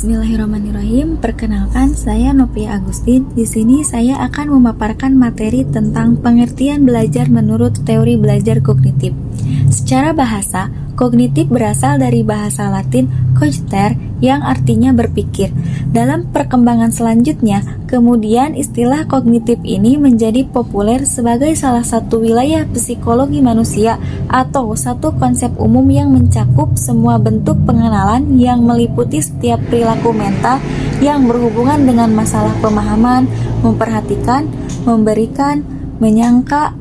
Bismillahirrahmanirrahim. Perkenalkan, saya Novia Agustin. Di sini saya akan memaparkan materi tentang pengertian belajar menurut teori belajar kognitif. Secara bahasa, kognitif berasal dari bahasa Latin cogiter yang artinya berpikir. Dalam perkembangan selanjutnya, kemudian istilah kognitif ini menjadi populer sebagai salah satu wilayah psikologi manusia atau satu konsep umum yang mencakup semua bentuk pengenalan yang meliputi setiap perilaku mental yang berhubungan dengan masalah pemahaman, memperhatikan, memberikan, menyangka,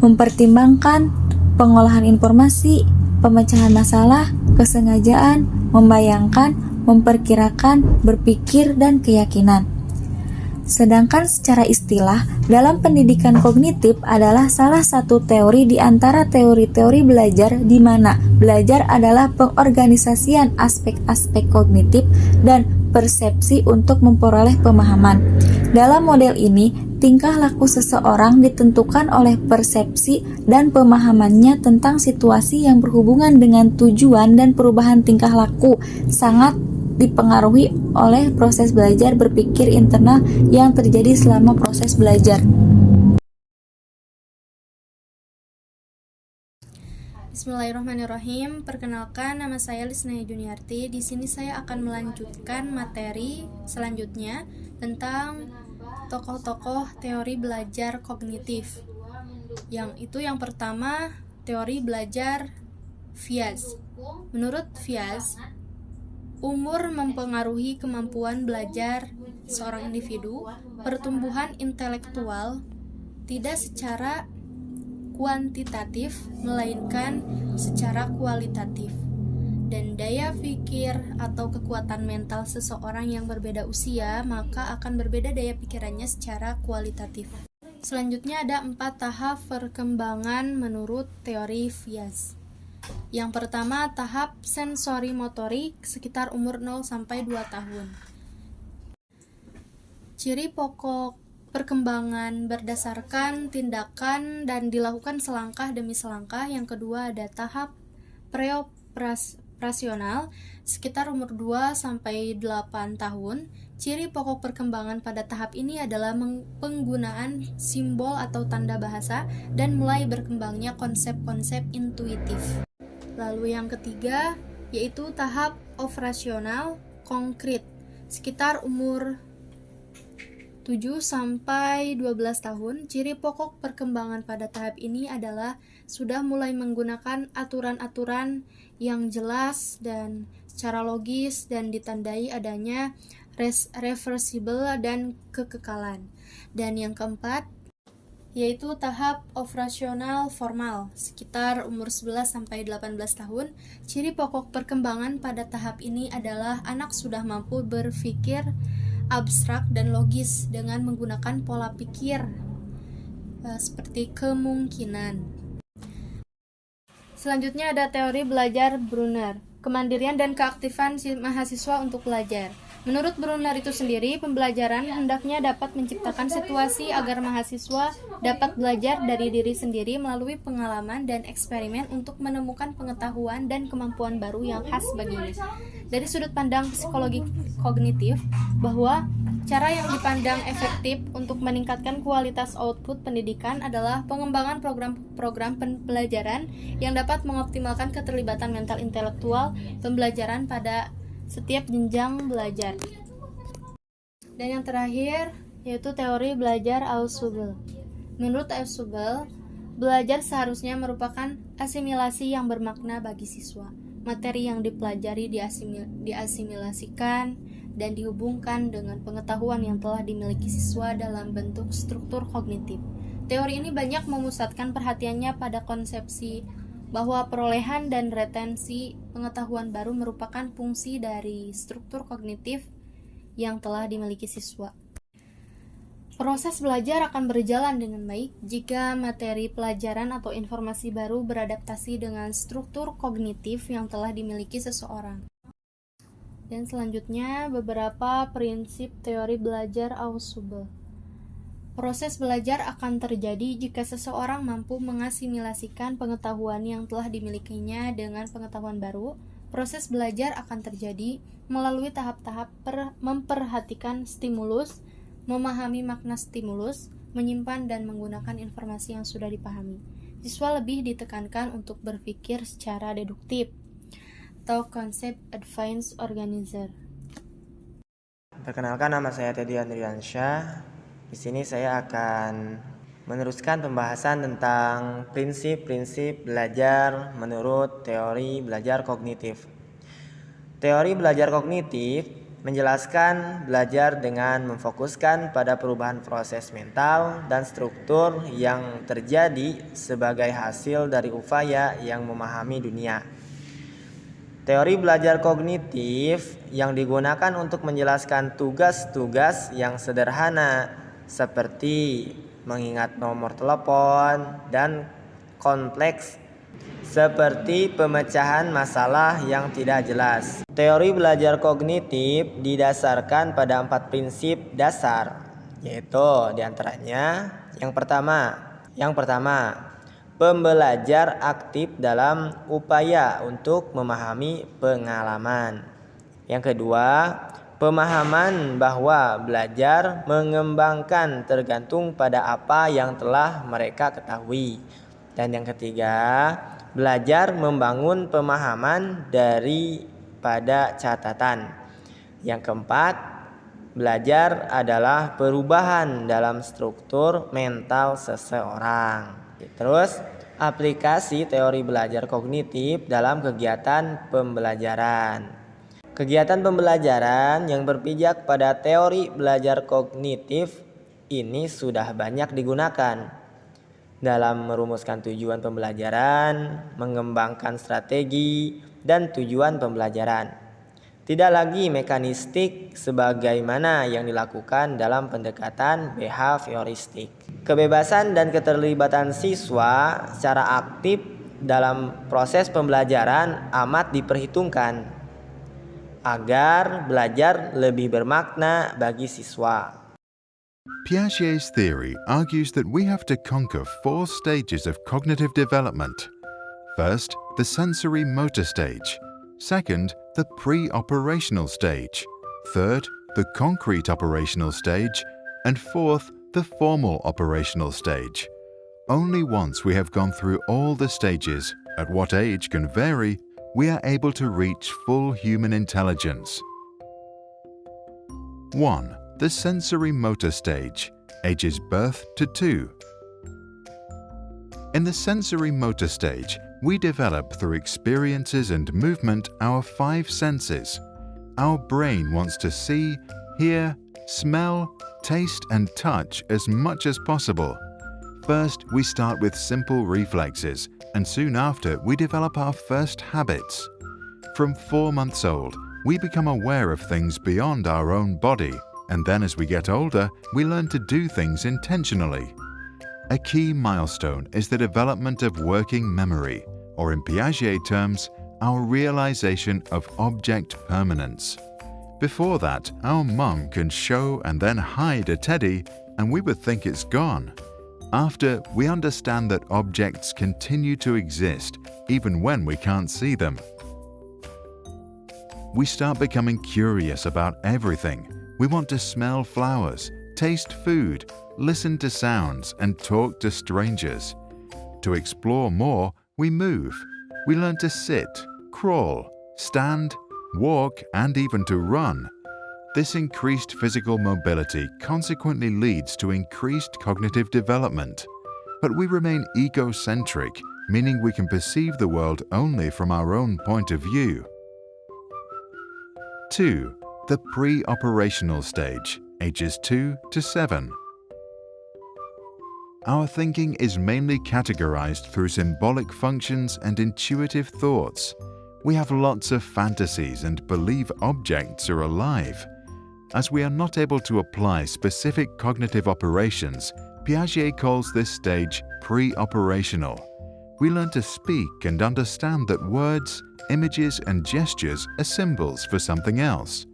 mempertimbangkan, pengolahan informasi, pemecahan masalah, kesengajaan, membayangkan, memperkirakan, berpikir, dan keyakinan. Sedangkan secara istilah, dalam pendidikan kognitif adalah salah satu teori di antara teori-teori belajar di mana belajar adalah pengorganisasian aspek-aspek kognitif dan persepsi untuk memperoleh pemahaman. Dalam model ini, tingkah laku seseorang ditentukan oleh persepsi dan pemahamannya tentang situasi yang berhubungan dengan tujuan, dan perubahan tingkah laku sangat dipengaruhi oleh proses belajar berpikir internal yang terjadi selama proses belajar. Bismillahirrahmanirrahim. Perkenalkan, nama saya Lisnaya Juniarti. Di sini saya akan melanjutkan materi selanjutnya tentang tokoh-tokoh teori belajar kognitif. Yang pertama, teori belajar Fiaz. Menurut Fiaz, umur mempengaruhi kemampuan belajar seorang individu. Pertumbuhan intelektual tidak secara kuantitatif, melainkan secara kualitatif. Dan daya pikir atau kekuatan mental seseorang yang berbeda usia, maka akan berbeda daya pikirannya secara kualitatif. Selanjutnya ada 4 tahap perkembangan menurut teori Fiaz. Yang pertama, tahap sensori motorik sekitar umur 0-2 tahun. Ciri pokok perkembangan berdasarkan tindakan dan dilakukan selangkah demi selangkah. Yang kedua ada tahap preoperasional sekitar umur 2-8 tahun. Ciri pokok perkembangan pada tahap ini adalah penggunaan simbol atau tanda bahasa dan mulai berkembangnya konsep-konsep intuitif. Lalu yang ketiga yaitu tahap operasional konkret sekitar umur 7-12 tahun. Ciri pokok perkembangan pada tahap ini adalah sudah mulai menggunakan aturan-aturan yang jelas dan secara logis dan ditandai adanya reversible dan kekekalan. Dan yang keempat yaitu tahap operasional formal sekitar umur 11-18 tahun. Ciri pokok perkembangan pada tahap ini adalah anak sudah mampu berpikir abstrak dan logis dengan menggunakan pola pikir seperti kemungkinan. Selanjutnya ada teori belajar Brunner, kemandirian dan keaktifan mahasiswa untuk belajar. Menurut Brunner itu sendiri, pembelajaran hendaknya dapat menciptakan situasi agar mahasiswa dapat belajar dari diri sendiri melalui pengalaman dan eksperimen untuk menemukan pengetahuan dan kemampuan baru yang khas baginya. Dari sudut pandang psikologi kognitif, bahwa cara yang dipandang efektif untuk meningkatkan kualitas output pendidikan adalah pengembangan program-program pembelajaran yang dapat mengoptimalkan keterlibatan mental intelektual pembelajaran pada setiap jenjang belajar. Dan yang terakhir yaitu teori belajar Ausubel. Menurut Ausubel, belajar seharusnya merupakan asimilasi yang bermakna bagi siswa. Materi yang dipelajari diasimilasikan dan dihubungkan dengan pengetahuan yang telah dimiliki siswa dalam bentuk struktur kognitif. Teori ini banyak memusatkan perhatiannya pada konsepsi bahwa perolehan dan retensi pengetahuan baru merupakan fungsi dari struktur kognitif yang telah dimiliki siswa. Proses belajar akan berjalan dengan baik jika materi pelajaran atau informasi baru beradaptasi dengan struktur kognitif yang telah dimiliki seseorang. Dan selanjutnya beberapa prinsip teori belajar Ausubel. Proses belajar akan terjadi jika seseorang mampu mengasimilasikan pengetahuan yang telah dimilikinya dengan pengetahuan baru. Proses belajar akan terjadi melalui tahap-tahap memperhatikan stimulus, memahami makna stimulus, menyimpan dan menggunakan informasi yang sudah dipahami. Siswa lebih ditekankan untuk berpikir secara deduktif atau konsep advanced organizer. Perkenalkan, nama saya Teddy Andriansyah. Di sini saya akan meneruskan pembahasan tentang prinsip-prinsip belajar menurut teori belajar kognitif. Teori belajar kognitif menjelaskan belajar dengan memfokuskan pada perubahan proses mental dan struktur yang terjadi sebagai hasil dari upaya yang memahami dunia. Teori belajar kognitif yang digunakan untuk menjelaskan tugas-tugas yang sederhana seperti mengingat nomor telepon dan kompleks seperti pemecahan masalah yang tidak jelas. Teori belajar kognitif didasarkan pada 4 prinsip dasar, yaitu diantaranya yang pertama, pembelajar aktif dalam upaya untuk memahami pengalaman. Yang kedua, pemahaman bahwa belajar mengembangkan tergantung pada apa yang telah mereka ketahui. Dan yang ketiga, belajar membangun pemahaman daripada catatan. Yang keempat, belajar adalah perubahan dalam struktur mental seseorang. Terus, aplikasi teori belajar kognitif dalam kegiatan pembelajaran. Kegiatan pembelajaran yang berpijak pada teori belajar kognitif ini sudah banyak digunakan dalam merumuskan tujuan pembelajaran, mengembangkan strategi dan tujuan pembelajaran. Tidak lagi mekanistik sebagaimana yang dilakukan dalam pendekatan behavioristik. Kebebasan dan keterlibatan siswa secara aktif dalam proses pembelajaran amat diperhitungkan agar belajar lebih bermakna bagi siswa. Piaget's theory argues that we have to conquer 4 stages of cognitive development. First, the sensory motor stage. Second, the pre-operational stage. Third, the concrete operational stage. And fourth, the formal operational stage. Only once we have gone through all the stages, at what age can vary, we are able to reach full human intelligence. 1. The sensory motor stage, ages birth to 2. In the sensory motor stage, we develop through experiences and movement our 5 senses. Our brain wants to see, hear, smell, taste and touch as much as possible. First, we start with simple reflexes, and soon after we develop our first habits. From 4 months old, we become aware of things beyond our own body, and then as we get older, we learn to do things intentionally. A key milestone is the development of working memory, or in Piaget terms, our realization of object permanence. Before that, our mum can show and then hide a teddy, and we would think it's gone. After, we understand that objects continue to exist even when we can't see them. We start becoming curious about everything. We want to smell flowers, taste food, listen to sounds, and talk to strangers. To explore more, we move. We learn to sit, crawl, stand, walk, and even to run. This increased physical mobility consequently leads to increased cognitive development. But we remain egocentric, meaning we can perceive the world only from our own point of view. 2. The pre-operational stage, ages 2 to 7. Our thinking is mainly categorized through symbolic functions and intuitive thoughts. We have lots of fantasies and believe objects are alive. As we are not able to apply specific cognitive operations, Piaget calls this stage pre-operational. We learn to speak and understand that words, images, and gestures are symbols for something else.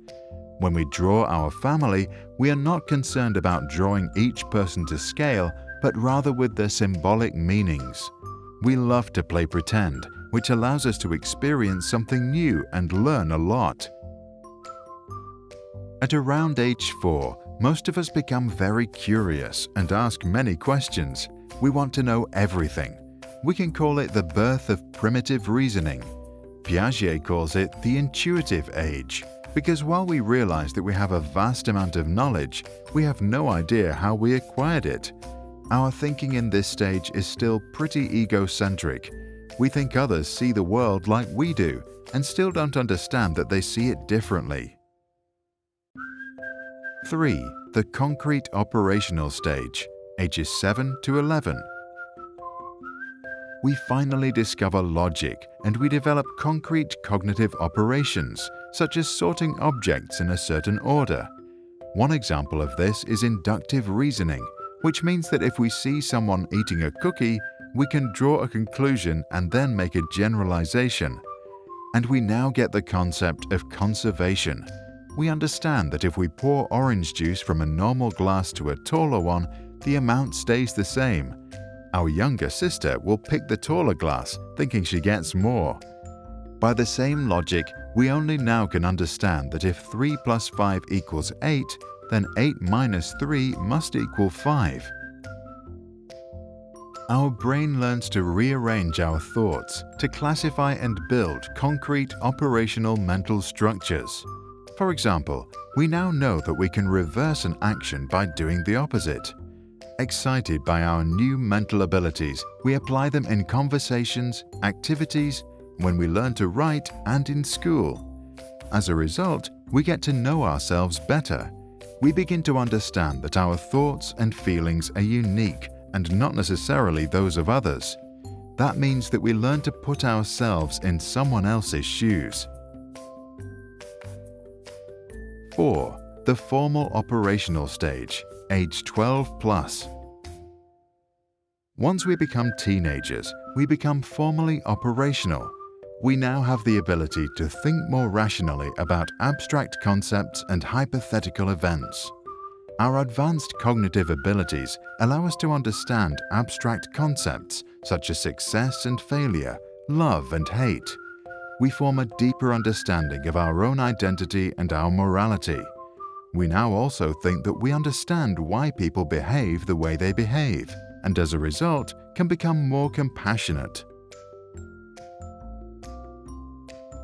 When we draw our family, we are not concerned about drawing each person to scale, but rather with their symbolic meanings. We love to play pretend, which allows us to experience something new and learn a lot. At around age 4, most of us become very curious and ask many questions. We want to know everything. We can call it the birth of primitive reasoning. Piaget calls it the intuitive age, because while we realize that we have a vast amount of knowledge, we have no idea how we acquired it. Our thinking in this stage is still pretty egocentric. We think others see the world like we do and still don't understand that they see it differently. 3. The concrete operational stage, ages 7 to 11. We finally discover logic and we develop concrete cognitive operations, such as sorting objects in a certain order. One example of this is inductive reasoning, which means that if we see someone eating a cookie, we can draw a conclusion and then make a generalization. And we now get the concept of conservation. We understand that if we pour orange juice from a normal glass to a taller one, the amount stays the same. Our younger sister will pick the taller glass, thinking she gets more. By the same logic, we only now can understand that if 3 plus 5 equals 8, then 8 minus 3 must equal 5. Our brain learns to rearrange our thoughts, to classify and build concrete operational mental structures. For example, we now know that we can reverse an action by doing the opposite. Excited by our new mental abilities, we apply them in conversations, activities, when we learn to write, and in school. As a result, we get to know ourselves better. We begin to understand that our thoughts and feelings are unique and not necessarily those of others. That means that we learn to put ourselves in someone else's shoes. 4. The formal operational stage, age 12 plus. Once we become teenagers, we become formally operational. We now have the ability to think more rationally about abstract concepts and hypothetical events. Our advanced cognitive abilities allow us to understand abstract concepts such as success and failure, love and hate. We form a deeper understanding of our own identity and our morality. We now also think that we understand why people behave the way they behave, and as a result, can become more compassionate.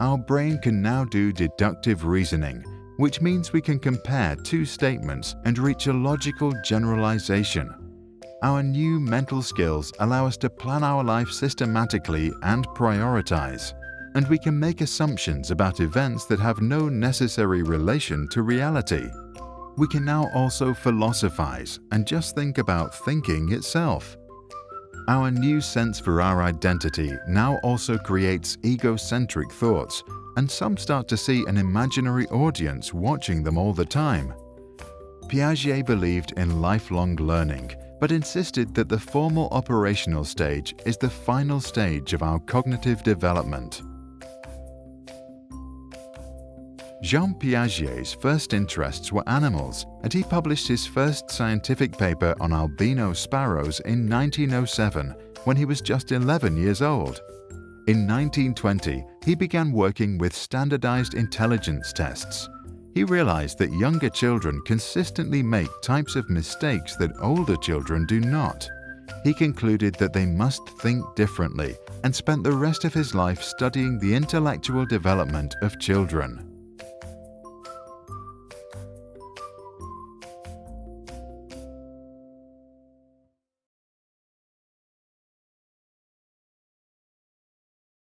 Our brain can now do deductive reasoning, which means we can compare two statements and reach a logical generalization. Our new mental skills allow us to plan our life systematically and prioritize, and we can make assumptions about events that have no necessary relation to reality. We can now also philosophize and just think about thinking itself. Our new sense for our identity now also creates egocentric thoughts, and some start to see an imaginary audience watching them all the time. Piaget believed in lifelong learning, but insisted that the formal operational stage is the final stage of our cognitive development. Jean Piaget's first interests were animals, and he published his first scientific paper on albino sparrows in 1907 when he was just 11 years old. In 1920, he began working with standardized intelligence tests. He realized that younger children consistently make types of mistakes that older children do not. He concluded that they must think differently and spent the rest of his life studying the intellectual development of children.